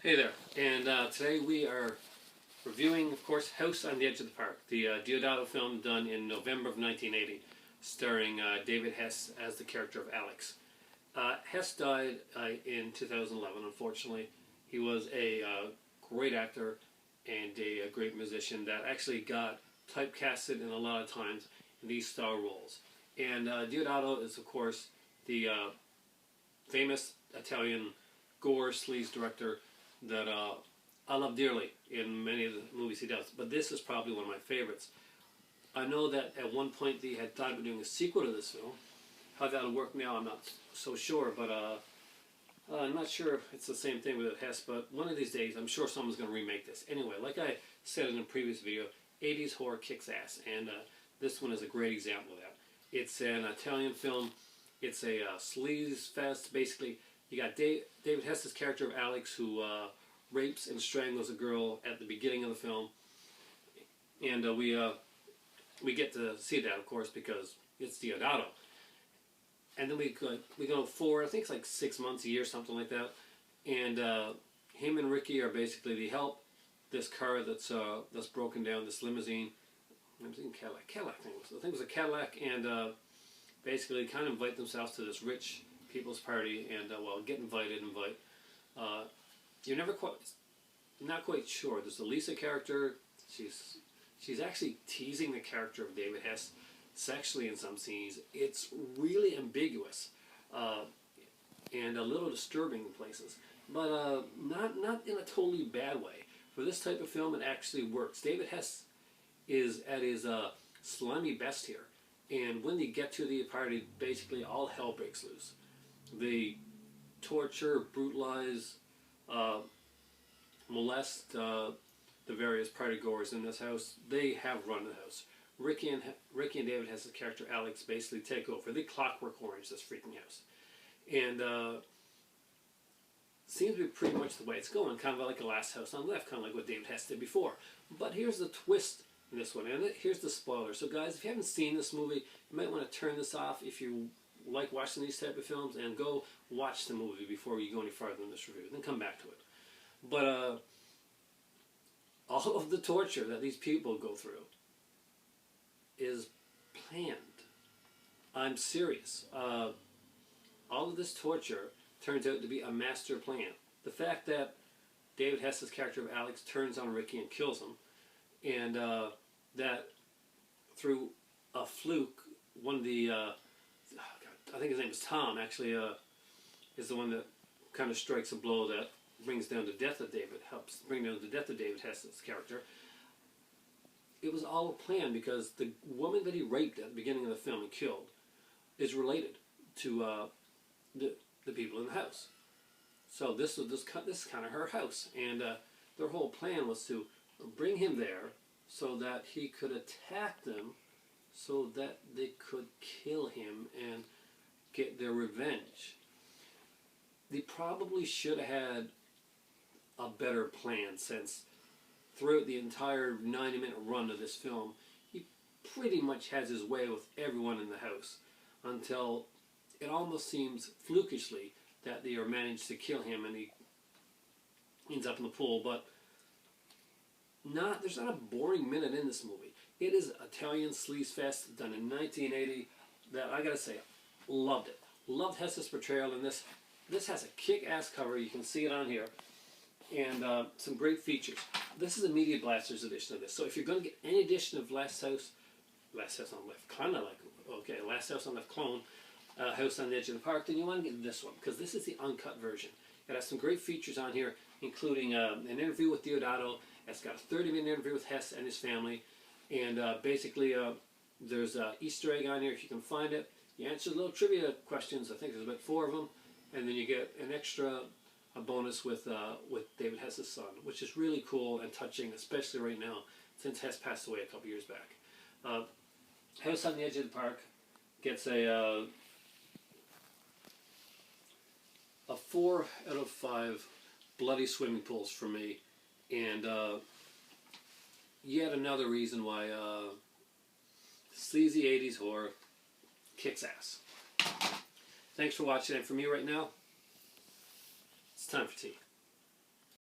Hey there, and today we are reviewing, of course, House on the Edge of the Park, the Deodato film done in November of 1980, starring David Hess as the character of Alex. Hess died in 2011, unfortunately. He was a great actor and a great musician that actually got typecasted in a lot of times in these star roles. And Deodato is, of course, the famous Italian gore sleaze director that I love dearly in many of the movies he does, but this is probably one of my favorites. I know that at one point they had thought of doing a sequel to this film. How that'll work now, I'm not so sure, but I'm not sure if it's the same thing with Hess, but one of these days I'm sure someone's going to remake this. Anyway, like I said in a previous video, 80s horror kicks ass, and this one is a great example of that. It's an Italian film. It's a sleaze fest, basically. You got David Hess's character of Alex, who rapes and strangles a girl at the beginning of the film, and we get to see that, of course, because it's Deodato. And then we go forward. I think it's like 6 months, a year, something like that. And him and Ricky are basically the help this car that's broken down, this limousine. I'm thinking Cadillac thing. I think it was a Cadillac, and basically kind of invite themselves to this rich people's party, and well, get invited. You're not quite sure. There's the Lisa character. She's actually teasing the character of David Hess sexually in some scenes. It's really ambiguous and a little disturbing in places, but not in a totally bad way. For this type of film, it actually works. David Hess is at his slimy best here, and when they get to the party, basically all hell breaks loose. They torture, brutalize, molest the various partygoers in this house. They have run the house. Ricky and David has the character Alex basically take over. They clockwork orange this freaking house, and seems to be pretty much the way it's going. Kind of like the Last House on the Left, kind of like what David Hess did before. But here's the twist in this one, and here's the spoiler. So guys, if you haven't seen this movie, you might want to turn this off if you like watching these type of films, and go watch the movie before you go any farther in this review. Then come back to it. But all of the torture that these people go through is planned. I'm serious. All of this torture turns out to be a master plan. The fact that David Hess's character of Alex turns on Ricky and kills him, and that through a fluke, one of the I think his name is Tom, actually, is the one that kind of strikes a blow that brings down the death of David, helps bring down the death of David Hess's character. It was all a plan, because the woman that he raped at the beginning of the film and killed is related to the people in the house. So this is kind of her house, and their whole plan was to bring him there so that he could attack them, so that they could kill him and get their revenge. They probably should have had a better plan, since throughout the entire 90-minute run of this film, he pretty much has his way with everyone in the house, until it almost seems flukishly that they are managed to kill him and he ends up in the pool. But there's not a boring minute in this movie. It is Italian sleaze fest done in 1980 that I gotta say, loved it. Loved Hess's portrayal in this. This has a kick-ass cover. You can see it on here. And some great features. This is a Media Blasters edition of this. So if you're going to get any edition of Last House on the Left, kind of like, okay, Last House on the Left clone, House on the Edge of the Park, then you want to get this one, because this is the uncut version. It has some great features on here, including an interview with Deodato. It's got a 30-minute interview with Hess and his family. And basically, there's an Easter egg on here if you can find it. You answer little trivia questions. I think there's about 4 of them. And then you get an extra bonus with David Hess's son, which is really cool and touching, especially right now, since Hess passed away a couple years back. House on the Edge of the Park gets a 4 out of 5 bloody swimming pools for me, and yet another reason why sleazy 80s horror kicks ass. Thanks for watching, and for me right now, it's time for tea.